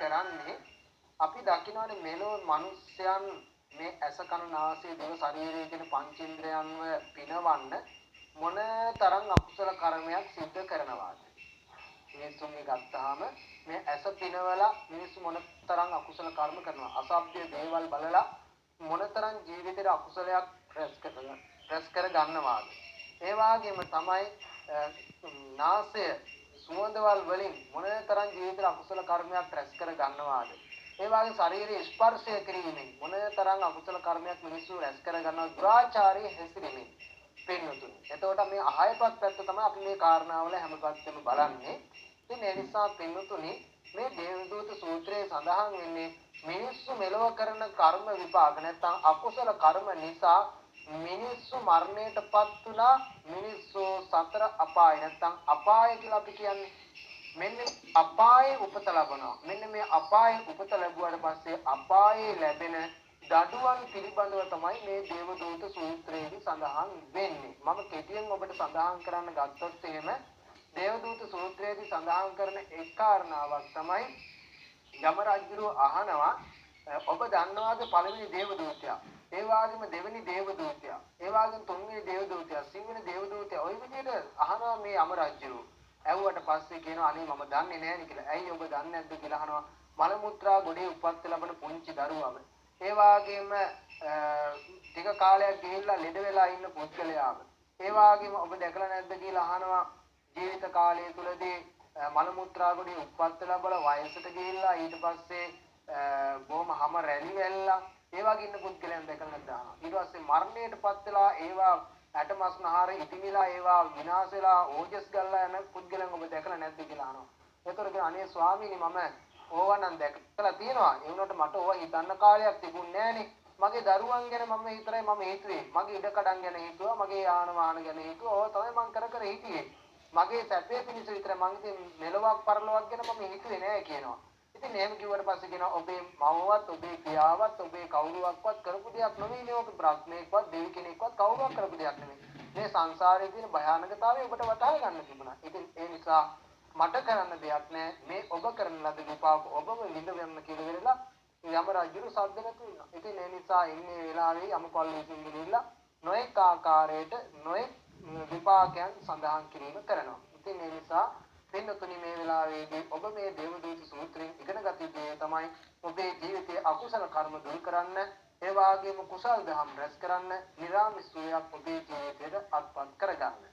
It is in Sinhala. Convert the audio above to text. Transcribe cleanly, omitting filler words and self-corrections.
කරන්නේ අපි දකින්නවානේ මෙලෝ මිනිස්යන් මේ ඇස කන නාසය දිව ශරීරය කියන පංචේන්ද්‍රයන්ව පිනවන්න මොනතරම් අකුසල කර්මයක් සිද්ධ කරනවාද? මිනිස්සුන්ගේ ගත්තාම මේ ඇස පිනවලා මිනිස්සු මොනතරම් අකුසල කර්ම කරනවා. අසභ්‍ය දේවල් බලලා මොනතරම් ජීවිතේට අකුසලයක් රැස් කර ගන්නවාද? ඒ වගේම තමයි නාසය සුවඳවල් වලින් මොනතරම් ජීවිතේට අකුසල කර්මයක් රැස් කර ගන්නවාද? ඒ වගේ ශරීරයේ ස්පර්ශය කිරීමෙන් මොනතරම් අකුසල කර්මයක් මිනිස්සු රැස් කර ගන්නවා දුරාචාරයේ හැසිරීමෙන් පින්නතුනි. එතකොට මේ අහයපත් පැත්ත තමයි අපි මේ කාරණාවල හැම පැත්තෙම බලන්නේ. ඉතින් ඒ නිසා පින්නතුනි මේ දේවදූත සූත්‍රයේ සඳහන් වෙන්නේ මිනිස්සු මෙලොව කරන කර්ම විපාක නැත්නම් අකුසල කර්ම නිසා මිනිස්සු මරණයටපත් වුණා. මිනිස්සු සතර අපාය නැත්නම් අපාය කියලා අපි කියන්නේ මෙන්න අපායේ උපත ලබනවා. මෙන්න මේ අපායේ උපත ලැබුවාට පස්සේ අපායේ ලැබෙන දඬුවම් පිළිබඳව තමයි මේ දේවදූත සූත්‍රයේදී සඳහන් වෙන්නේ. මම කෙටියෙන් ඔබට සඳහන් කරන්න ගත්තොත් එහෙම දේවදූත සූත්‍රයේදී සඳහන් කරන එක් කාරණාවක් තමයි යම රජුව අහනවා ඔබ දන්නවාද පළවෙනි දේවදූතයා, ඒ වගේම දෙවෙනි දේවදූතයා, ඒ වගේම තුන්වෙනි දේවදූතයා, සිව්වෙනි දේවදූතයා ඔය විදිහට අහනවා මේ යම රජුව. ඇහුවට පස්සේ කියනවා අනේ මම දන්නේ නැහැ නේ කියලා. ඇයි ඔබ දන්නේ නැද්ද කියලා අහනවා. මල මුත්‍රා ගොඩේ උපත් ලැබෙන පුංචි දරුවව. ඒ වගේම ටික කාලයක් ගිහිල්ලා ලෙඩ වෙලා ඉන්න පුද්ගලයාව. ඒ වගේම ඔබ දැකලා නැද්ද කියලා අහනවා. ජීවිත කාලය තුලදී මල මුත්‍රා ගොඩේ උපත් ලැබලා වයසට ගිහිල්ලා ඊට පස්සේ බොහොම හැම රැලි වෙල්ලා ඒ වගේ ඉන්න පුද්ගලයන් දැකලා නැද්ද අහනවා. ඊට පස්සේ මරණයටපත් වෙලා ඒවා ඇටමස්නහර ඉතිමිලා ඒවා විනාශ වෙලා ඕජස් ගල්ලා යන පුද්ගලයන් ඔබ දැකලා නැද්ද කියලා අහනවා. ඒතර කියන අනේ ස්වාමීනි මම ඕවා නම් දැකලා තියෙනවා. ඒ වුණාට මට ඕවා හිතන්න කාලයක් තිබුණේ නැහනේ. මගේ දරුවන් ගැන මම විතරයි මම හිතුවේ. මගේ ඉඩකඩම් ගැන හිතුවා, මගේ යාන වාහන ගැන හිතුවා. ඕවා තමයි මම කර කර හිටියේ. මගේ සැපේ පිණිස විතරයි මම ඉතින් මෙලොවක් පරලොවක් ගැන මම හිතුවේ නෑ කියනවා. ඉතින් එහෙම කිව්වට පස්සේ කියනවා ඔබේ මවවත්, ඔබේ පියාවත්, ඔබේ කවුරුවක්වත් කරපු දෙයක් නෙවෙයි නේ. ඔබ බ්‍රහ්මයෙක්වත්, දෙවි කෙනෙක්වත් කවුරුවක් කරපු දෙයක් නෙවෙයි. මේ සංසාරයේ තියෙන භයානකතාවය ඔබට වටහා ගන්න තිබුණා. ඉතින් ඒ නිසා මට කරන්න දෙයක් නෑ. මේ ඔබ කරන ලද විපාක ඔබම විඳ වෙන්න කියලා වෙලා යම රජුරු සද්ද නැතු වෙනවා. ඉතින් ඒ නිසා ඉන්නේ වෙලාවේ යම පොල්ලෙකින් ගිහිල්ලා නොඑක ආකාරයට නොඑක විපාකයන් සඳහන් කිරීම කරනවා. ඉතින් ඒ නිසා පින්නතුනි මේ වෙලාවේදී ඔබ මේ දේවදූත සූත්‍රයෙන් ඉගෙන ගත යුතු තමයි ඔබේ ජීවිතයේ අකුසල කර්ම දුරු කරන්න, ඒ වගේම කුසල් දහම් රැස් කරන්න, නිරාමිස සුවයක් ඔබේ ජීවිතයට අත්පත් කරගන්න.